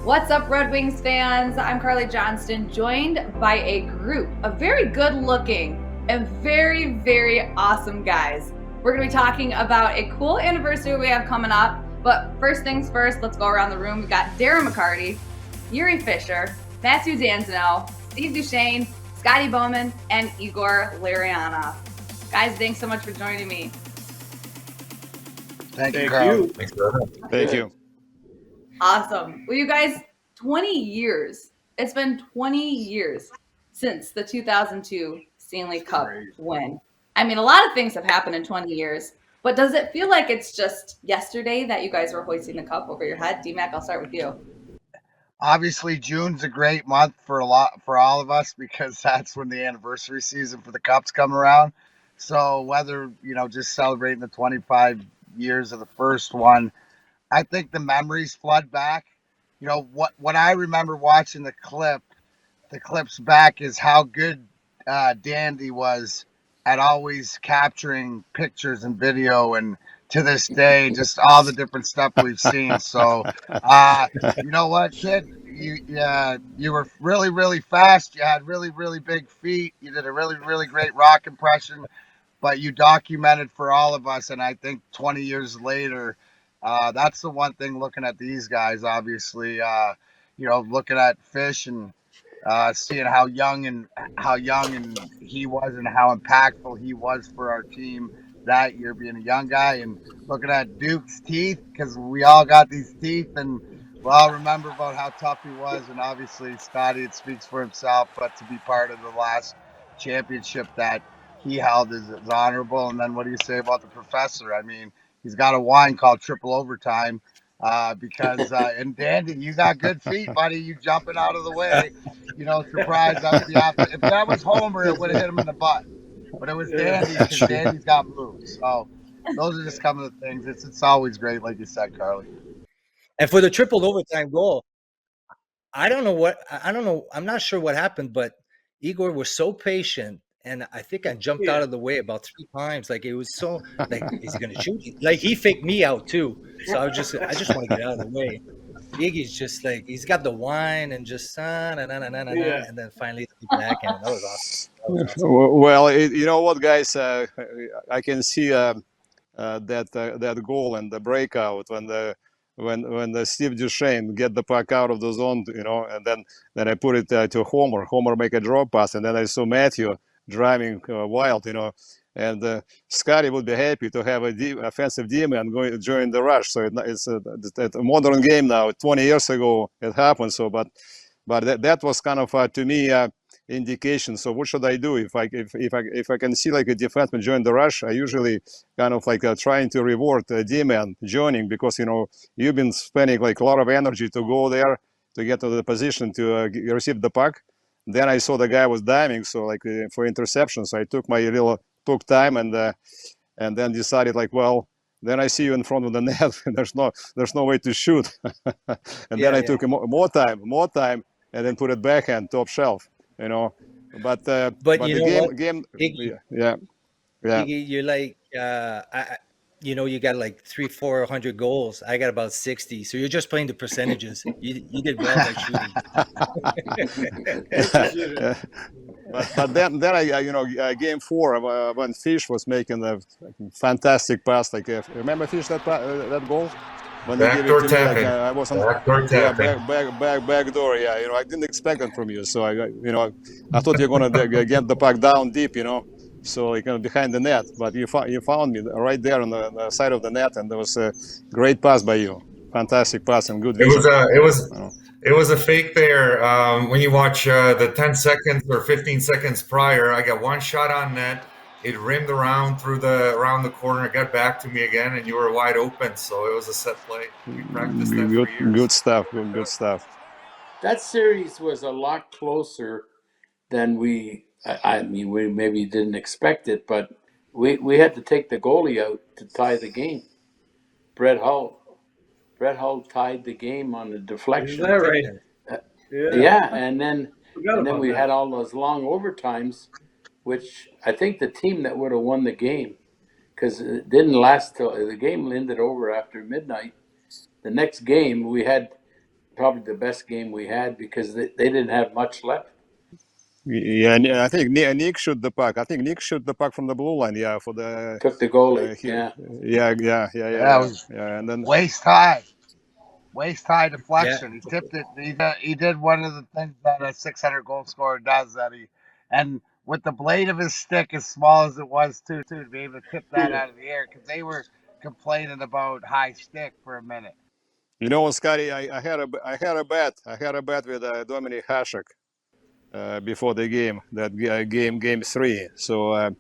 What's up, Red Wings fans? I'm Carly Johnston, joined by a group of very good-looking and very, very awesome guys. We're going to be talking about a cool anniversary we have coming up. But first things first, let's go around the room. We've got Darren McCarty, Jiri Fischer, Mathieu Dandenault, Steve Duchesne, Scotty Bowman, and Igor Larionov. Guys, thanks so much for joining me. Thank you. Thank you. Awesome. Well, you guys, 20 years. It's been 20 years since the 2002 Stanley Cup win. I mean, a lot of things have happened in 20 years, but does it feel like it's just yesterday that you guys were hoisting the cup over your head? D-Mac, I'll start with you. Obviously, June's a great month for all of us because that's when the anniversary season for the Cups come around. So whether, just celebrating the 25 years of the first one, I think the memories flood back. What I remember watching the clips back is how good Dandy was at always capturing pictures and video, and to this day, just all the different stuff we've seen. So, you know what, kid? You were really, really fast. You had really, really big feet. You did a really, really great rock impression, but you documented for all of us. And I think 20 years later, that's the one thing looking at these guys, obviously, looking at Fish and seeing how young he was and how impactful he was for our team that year, being a young guy, and looking at Duke's teeth, because we all got these teeth, and we all remember about how tough he was. And obviously, Scotty, it speaks for himself, but to be part of the last championship that he held is honorable. And then what do you say about the professor? I mean, he's got a wine called Triple Overtime. Because and Dandy, you got good feet, buddy. You jumping out of the way, surprise. If that was Homer, it would have hit him in the butt. But it was Dandy, because Dandy's got moves. So those are just some of the things. It's always great, like you said, Carly. And for the triple overtime goal, I don't know. I'm not sure what happened, but Igor was so patient. And I think I jumped out of the way about 3 times. Like, it was so, like, is he going to shoot? Like, he faked me out too. So I just want to get out of the way. Iggy's just like, he's got the wine and just, and then finally the backhand. That was awesome. Well, you know what, guys? I can see that goal and the breakout when the Steve Duchesne get the puck out of the zone, and then I put it to Homer. Homer make a drop pass, and then I saw Mathieu driving wild, and Scotty would be happy to have a offensive D-man join the rush. So it's a modern game now. 20 years ago it happened. So, but that was kind of to me indication. So what should I do if I can see like a defenseman join the rush? I usually kind of like trying to reward a D-man joining, because you've been spending like a lot of energy to go there to get to the position to receive the puck. Then I saw the guy was diving, so like for interception. So I took my little time and then decided like, well, then I see you in front of the net. And there's no way to shoot. Then I took more time, and then put it backhand top shelf. But the game, yeah. You're like, you got like 300-400 goals. I got about 60. So you're just playing the percentages. You did well by shooting. But then I game 4 when Fish was making a fantastic pass. Like, remember Fish that goal? When backdoor tapping. I was on backdoor tapping. Backdoor. Yeah, I didn't expect that from you. So I thought you're gonna get the puck down deep. So behind the net, but you found me right there on the side of the net, and there was a great pass by you. Fantastic pass and good vision. It was a fake there. When you watch the 10 seconds or 15 seconds prior, I got one shot on net. It rimmed around around the corner. It got back to me again, and you were wide open. So it was a set play. We practiced that for years. Good stuff. Good stuff. That series was a lot closer than we maybe didn't expect it, but we had to take the goalie out to tie the game. Brett Hull tied the game on the deflection. Is that right? Yeah, and then we had all those long overtimes, which I think the team that would have won the game, because it didn't last till the game ended over after midnight. The next game we had probably the best game we had because they didn't have much left. Yeah, and I think Nick shoot the puck. I think Nick shoot the puck from the blue line. Yeah, for the Took the goalie. Yeah. Yeah, it was and then waist high deflection. He tipped it. He did one of the things that a 600 goal scorer does. And with the blade of his stick as small as it was too, to be able to tip that out of the air, because they were complaining about high stick for a minute. you know, Scotty, I had a bet with Dominic Hasek before the game, game 3. So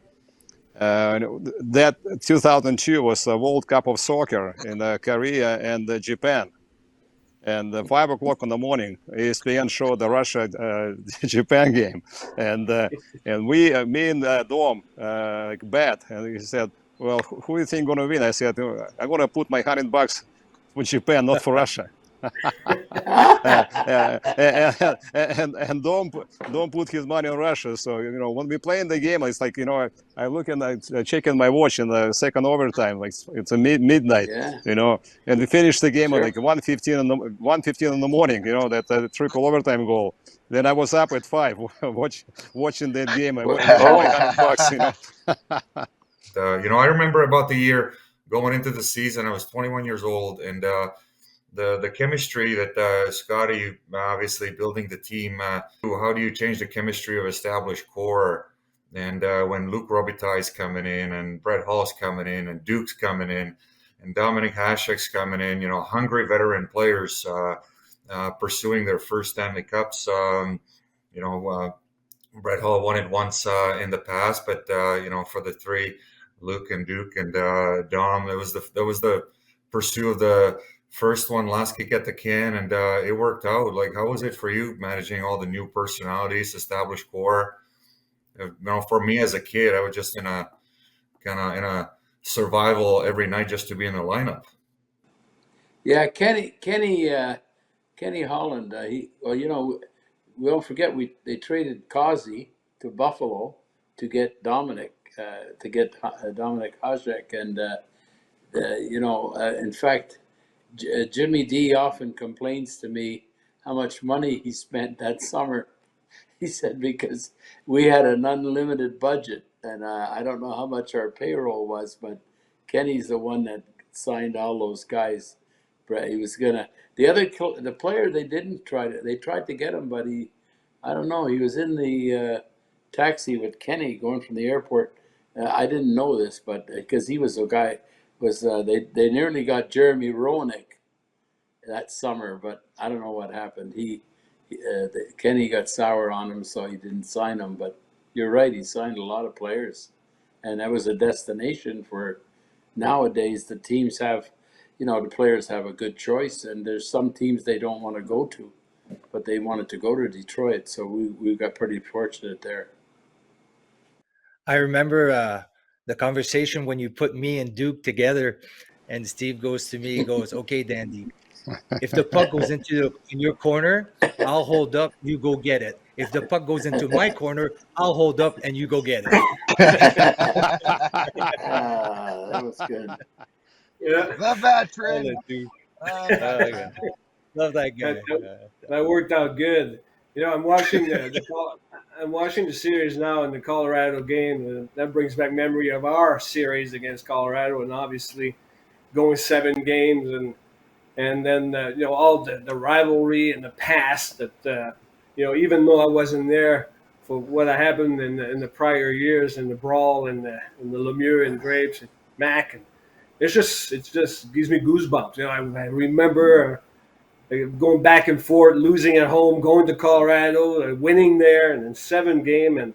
that 2002 was a World Cup of Soccer in Korea and Japan. And 5 o'clock in the morning, ESPN showed the Russia Japan game, and me and Dom bet, and he said, "Well, who do you think going to win?" I said, "I'm going to put my $100 for Japan, not for Russia." and Dom put his money on Russia. So when we play in the game, it's like I look and I check in my watch in the second overtime, like it's a midnight, and we finish the game at like 1:15 in the morning. That triple overtime goal. Then I was up at 5 watching that game. I won $100. I remember about the year going into the season. I was 21 years old, and the chemistry that Scotty obviously building the team. How do you change the chemistry of established core? And when Luc Robitaille's coming in, and Brett Hall's coming in, and Duke's coming in, and Dominic Hasek's coming in, hungry veteran players pursuing their first Stanley Cups. Brett Hall won it once in the past, but for the three, Luc and Duke and Dom, that was the pursuit of the first one, last kick at the can, and it worked out. Like, how was it for you managing all the new personalities, established core? For me as a kid, I was just in a survival every night just to be in the lineup. Yeah, Kenny Holland. We don't forget they traded Kazi to Buffalo to get Dominic Hasek, and in fact. Jimmy D often complains to me how much money he spent that summer. He said because we had an unlimited budget, and I don't know how much our payroll was, but Kenny's the one that signed all those guys. He was the player they tried to get him, but he was in the taxi with Kenny going from the airport. I didn't know this, but because he was a guy. They nearly got Jeremy Roenick that summer, but I don't know what happened. Kenny got sour on him, so he didn't sign him. But you're right, he signed a lot of players, and that was a destination for. Nowadays, the teams have, the players have a good choice, and there's some teams they don't want to go to, but they wanted to go to Detroit, so we got pretty fortunate there. I remember the conversation when you put me and Duke together, and Steve goes to me, he goes, "Okay, Dandy, if the puck goes in your corner, I'll hold up, you go get it. If the puck goes into my corner, I'll hold up and you go get it." That was good. Yeah, Love that trade. Love that guy. That worked out good. I'm watching I'm watching the series now in the Colorado game, and that brings back memory of our series against Colorado, and obviously going 7 games, and then all the rivalry and the past that even though I wasn't there for what happened in the prior years and the brawl and the Lemieux and Grapes and Mac, and it just gives me goosebumps. I remember going back and forth, losing at home, going to Colorado, winning there, and then 7 game, and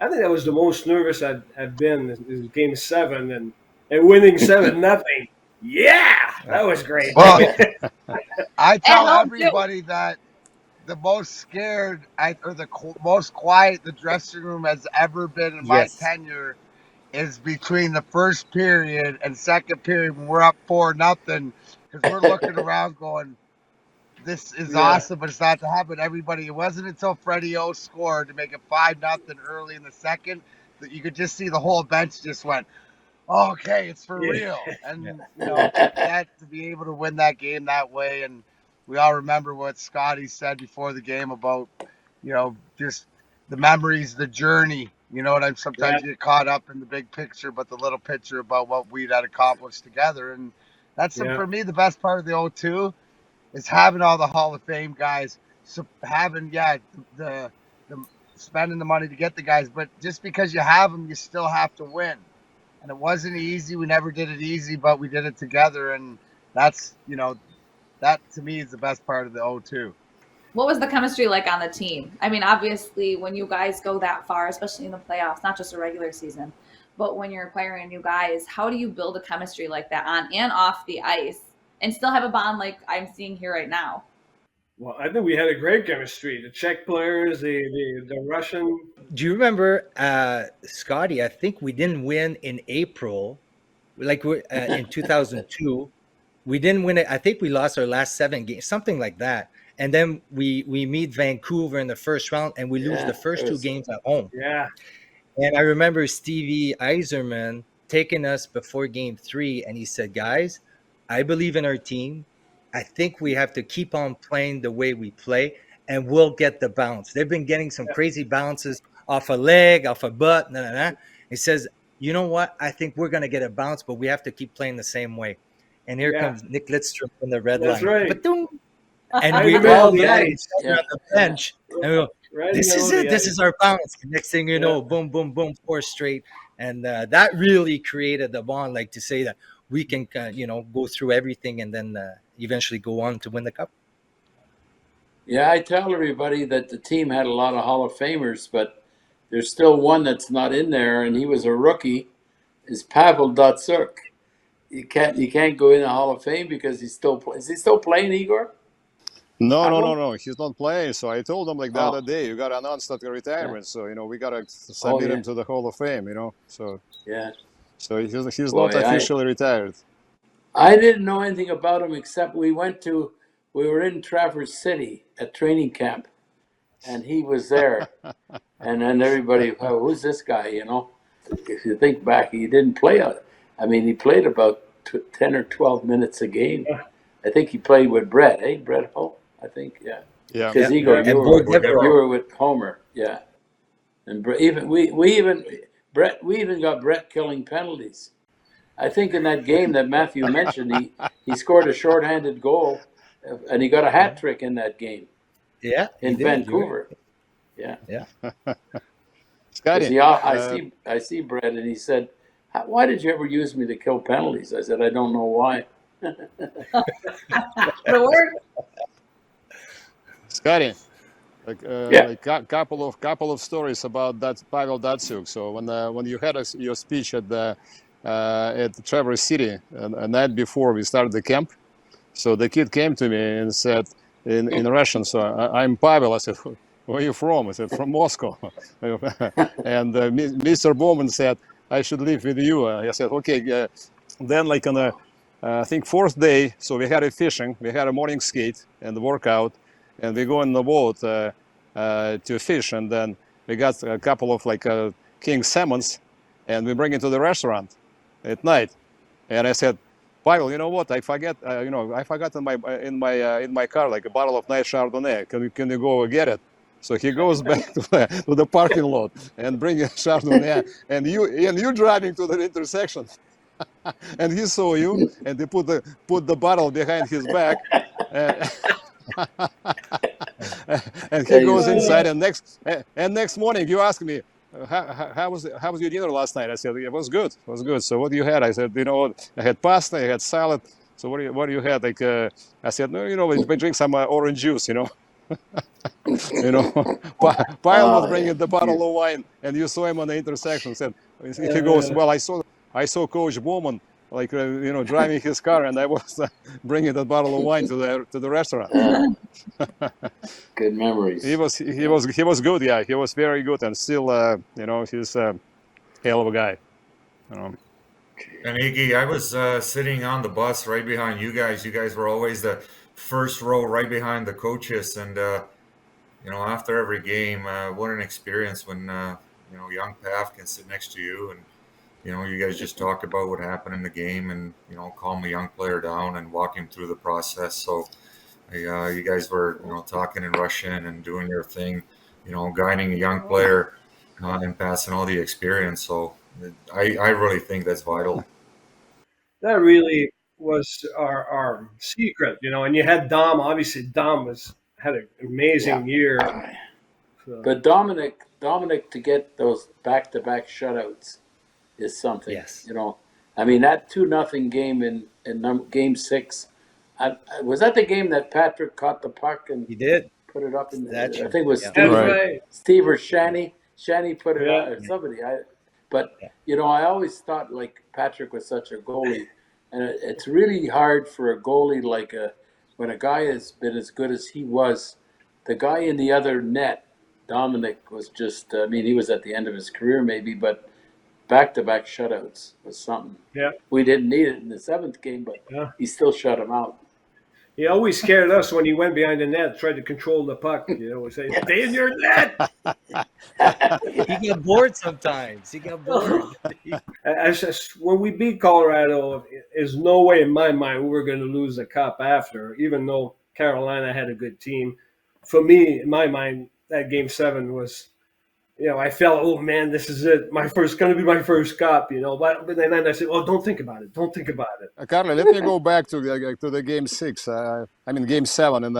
I think that was the most nervous I've been. Is Game 7 and winning 7-0. Yeah, that was great. Well, I tell everybody that the most scared or the most quiet the dressing room has ever been in my tenure is between the first period and second period when we're up 4-0, because we're looking around going, this is awesome, but it's not to happen. It wasn't until Freddie O scored to make it 5-0 early in the second that you could just see the whole bench just went, okay, it's for real. And that to be able to win that game that way, and we all remember what Scotty said before the game about, just the memories, the journey. You know what I'm sometimes Yeah. get caught up in the big picture, but the little picture about what we'd had accomplished together. And that's Yeah. for me the best part of the O2 is having all the Hall of Fame guys. So having the spending the money to get the guys, but just because you have them, you still have to win. And it wasn't easy. We never did it easy, but we did it together, and that's that to me is the best part of the O2. What was the chemistry like on the team? I mean, obviously, when you guys go that far, especially in the playoffs, not just a regular season, but when you're acquiring new guys, how do you build a chemistry like that on and off the ice and still have a bond like I'm seeing here right now? Well, I think we had a great chemistry. The Czech players, the Russian. Do you remember, Scotty? I think we didn't win in April, like in 2002. We didn't win it. I think we lost our last 7 games, something like that. And then we meet Vancouver in the first round, and we lose the first 2 games at home. Yeah. And I remember Stevie Eiserman taking us before game 3, and he said, "Guys, I believe in our team. I think we have to keep on playing the way we play, and we'll get the bounce." They've been getting some crazy bounces off a leg, off a butt. He says, "You know what? I think we're going to get a bounce, but we have to keep playing the same way." And here comes Nick Lidstrom from the red That's line. right. Ba-doom. And I we remember all the look at ice. each other on the bench, and we go, Right "This in the is middle it. of This the is our bounce." Next thing you know, boom, boom, boom, 4 straight. And that really created the bond, like to say that we can, go through everything and then eventually go on to win the cup. Yeah, I tell everybody that the team had a lot of Hall of Famers, but there's still one that's not in there, and he was a rookie. Is Pavel Datsyuk. You can't go in the Hall of Fame because he's still is he still playing, Igor? No. He's not playing. So I told him like the other Oh, day, you got to announce that retirement. yeah. So we got to submit him to the Hall of Fame. So Yeah. he's not Boy, officially retired. I didn't know anything about him except we were in Traverse City at training camp, and he was there. And then everybody, oh, who's this guy? If you think back, he didn't play. He played about 10 or 12 minutes a game. I think he played with Brett. Hey, Brett Hull, I think, yeah. Yeah. Because Igor, And you Bordeaux. were with Homer, yeah. And we even got Brett killing penalties. I think in that game that Mathieu mentioned, he scored a shorthanded goal, and he got a hat trick in that game. Yeah, he in did. Vancouver. Yeah. Scotty, I see Brett, and he said, "Why did you ever use me to kill penalties?" I said, "I don't know why." Scotty, like couple of stories about that Pavel Datsyuk. So when you had your speech at Traverse City a night before we started the camp, so the kid came to me and said in Russian, so I'm Pavel. I said, "Where are you from?" I said, "From Moscow." And Mr. Bowman said, "I should live with you." I said, "Okay." Then like on I think 4th day, so we had a fishing, we had a morning skate and workout, and we go in the boat to fish, and then we got a couple of king salmons, and we bring it to the restaurant at night. And I said, "Pavel, you know what? I forgot in my car like a bottle of nice Chardonnay. Can you go get it?" So he goes back to the parking lot and bring a Chardonnay, and you driving to the intersection. And he saw you, and he put the bottle behind his back, and he goes inside. And next morning, you ask me, how was your dinner last night? I said, it was good. It was good. So what you had? I said, I had pasta, I had salad. So what do you had? I said, no, we drink some orange juice. Pyle was bringing the bottle of wine, and you saw him on the intersection. Said, he goes, well, I saw Coach Bowman driving his car, and I was bringing that bottle of wine to the restaurant. Good memories. He was good. Yeah, he was very good, and still, he's a hell of a guy. And Iggy, I was sitting on the bus right behind you guys. You guys were always the first row right behind the coaches. And, after every game, what an experience when, young Pav can sit next to you. And, you guys just talk about what happened in the game and, calm a young player down and walk him through the process. So You guys were, talking in Russian and doing your thing, guiding a young player and passing all the experience. So I really think that's vital. That really was our secret, and you had Dom. Obviously, Dom had an amazing year. So. But Dominic to get those back-to-back shutouts is something. Yes. I mean, that 2-0 game in game 6, was that the game that Patrick caught the puck and He did. put it up in the, I That's think it was yeah. Steve, Right. Steve or Shanny. Shanny put it Yeah. out, or somebody. But I always thought like Patrick was such a goalie, and it's really hard for a goalie when a guy has been as good as he was. The guy in the other net, Dominic, was just. I mean, he was at the end of his career maybe, but back-to-back shutouts was something. Yeah. We didn't need it in the 7th game, but he still shut him out. He always scared us when he went behind the net, tried to control the puck. Say, "Stay in your net." He got bored sometimes. He got bored. When we beat Colorado, there's no way in my mind we were going to lose the cup after, even though Carolina had a good team. For me, in my mind, that game 7 was, I felt, oh man, this is it. Going to be my first cup, But then I said, oh, don't think about it. Don't think about it. Carly, let me go back to the game 6. Game 7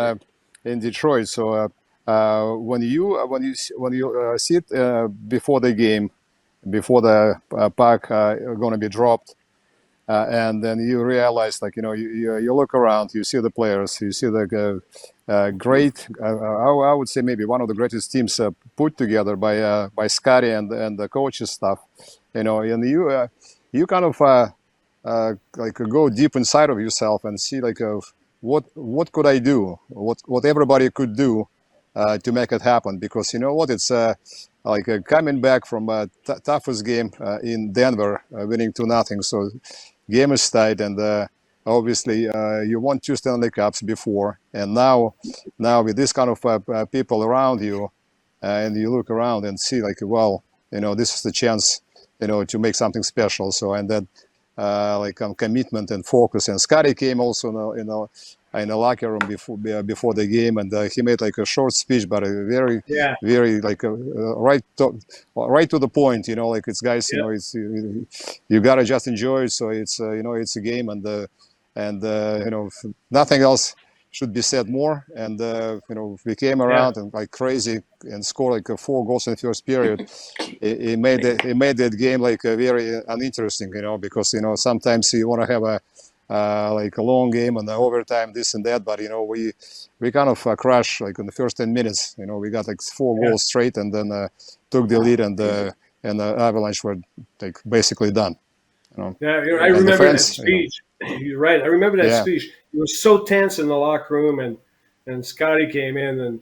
in Detroit. So when you sit before the game, before the puck going to be dropped, and then you realize, you look around, you see the players, you see the great, I would say maybe one of the greatest teams put together by Scotty and the coaches staff, and you kind of go deep inside of yourself and see what could I do, what everybody could do to make it happen, because it's coming back from a toughest game in Denver, winning 2-0, so game is tight, and obviously you won 2 Stanley Cups before, and now with this kind of people around you, and you look around and see this is the chance to make something special. So, and then commitment and focus, and Scotty came also in the locker room before the game, and he made a short speech, but a very very right to the point. It's guys, it's you gotta just enjoy it. So it's it's a game, and nothing else should be said more. And we came around and like crazy and scored 4 goals in the first period. It made that game very uninteresting, because sometimes you want to have a long game and the overtime, this and that, but we kind of crashed in the first 10 minutes. We got 4 goals straight, and then took the lead, and the Avalanche were basically done. I remember that speech. You're right. I remember that speech. It was so tense in the locker room, and Scotty came in, and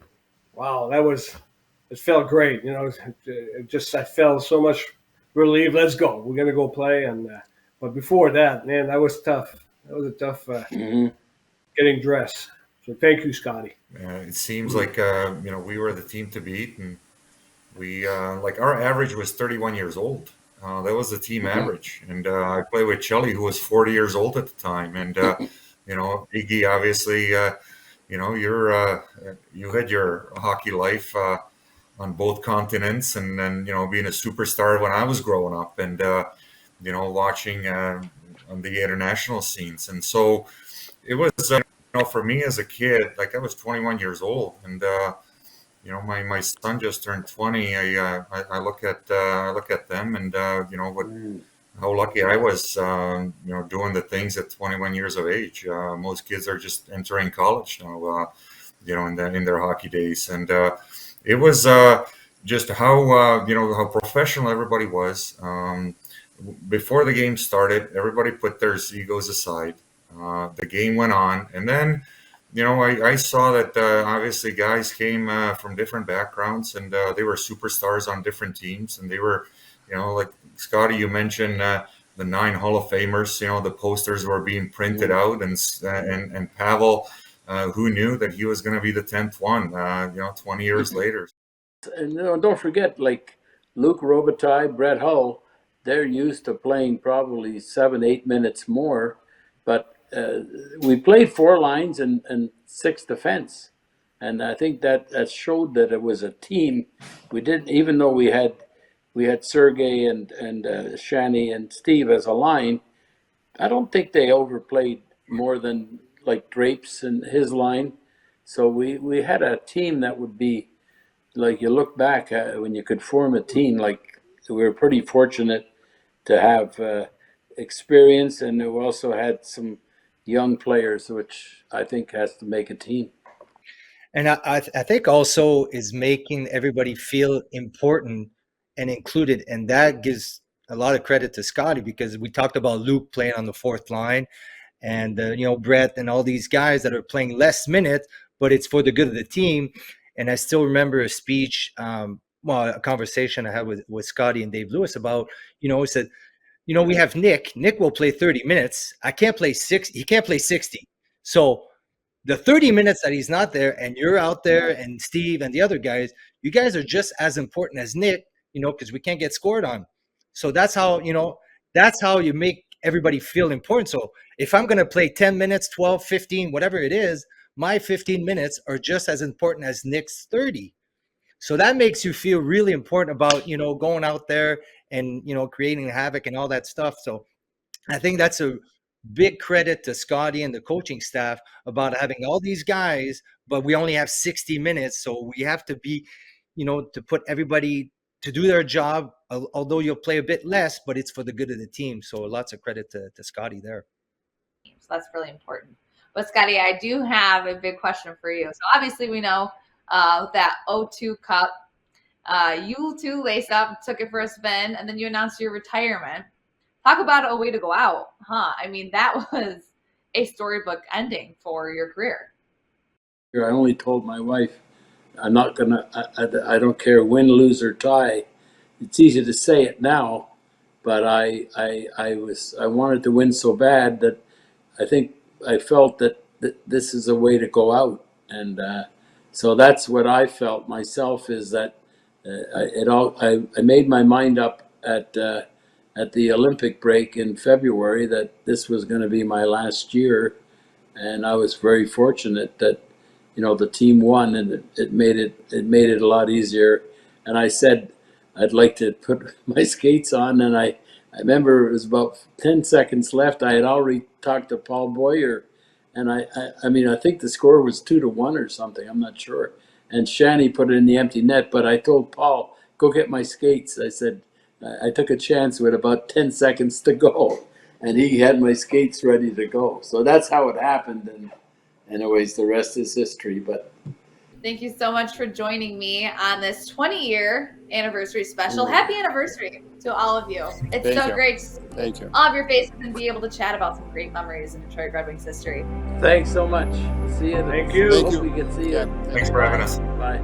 wow, it felt great. I felt so much relief. Let's go. We're gonna go play. And but before that, man, that was tough. That was a tough getting dressed. So thank you, Scotty. It seems like we were the team to beat, and we our average was 31 years old. That was the team average, and I played with Chelly, who was 40 years old at the time, and Iggy, obviously, you had your hockey life on both continents, and then being a superstar when I was growing up, and watching on the international scenes, and so it was for me as a kid, I was 21 years old, and my son just turned 20. I look at them, and how lucky I was, doing the things at 21 years of age. Most kids are just entering college now, in their hockey days, and it was just how professional everybody was. Before the game started, everybody put their egos aside. The game went on, and then I saw that obviously guys came from different backgrounds, and they were superstars on different teams, and they were, like Scotty, you mentioned the 9 Hall of Famers. The posters were being printed out, and Pavel, who knew that he was going to be the 10th one, 20 years later. And don't forget, Luke Robitaille, Brett Hull, they're used to playing probably 7-8 minutes more, but we played 4 lines and 6 defense, and I think that showed that it was a team. We didn't, even though we had Sergey and Shani and Steve as a line. I don't think they overplayed more than like Drapes and his line. So we had a team that would be like, you look back when you could form a team, like we were pretty fortunate to have experience, and we also had some young players, which I think has to make a team. And I think also is making everybody feel important and included. And that gives a lot of credit to Scotty, because we talked about Luke playing on the 4th line, and Brett and all these guys that are playing less minutes, but it's for the good of the team. And I still remember a speech, a conversation I had with Scotty and Dave Lewis about, he said, we have Nick. Nick will play 30 minutes. I can't play 60. He can't play 60. So the 30 minutes that he's not there and you're out there, and Steve and the other guys, you guys are just as important as Nick, because we can't get scored on. So that's how you make everybody feel important. So if I'm going to play 10 minutes, 12, 15, whatever it is, my 15 minutes are just as important as Nick's 30. So that makes you feel really important about, going out there and, creating havoc and all that stuff. So I think that's a big credit to Scotty and the coaching staff about having all these guys, but we only have 60 minutes. So we have to be, to put everybody to do their job, although you'll play a bit less, but it's for the good of the team. So lots of credit to Scotty there. So that's really important. But Scotty, I do have a big question for you. So obviously we know that 0-2 Cup, you two laced up, took it for a spin, and then you announced your retirement. Talk about a way to go out, huh? I mean, that was a storybook ending for your career. I only told my wife, I'm not gonna. I don't care, win, lose, or tie. It's easy to say it now, but I wanted to win so bad that I think I felt that this is a way to go out, and so that's what I felt myself. Is that I made my mind up at the Olympic break in February that this was going to be my last year, and I was very fortunate that the team won, and it made it a lot easier. And I said I'd like to put my skates on, and I remember it was about 10 seconds left. I had already talked to Paul Boyer, and I think the score was 2-1 or something. I'm not sure. And Shani put it in the empty net, but I told Paul, go get my skates. I said, I took a chance with about 10 seconds to go, and he had my skates ready to go. So that's how it happened, and anyways, the rest is history. But thank you so much for joining me on this 20-year anniversary special. Happy anniversary to all of you. It's so great to see all of your faces and be able to chat about some great memories in Detroit Red Wings history. Thanks so much. See you. Thank you. Hope we can see you. Thanks for having us. Bye.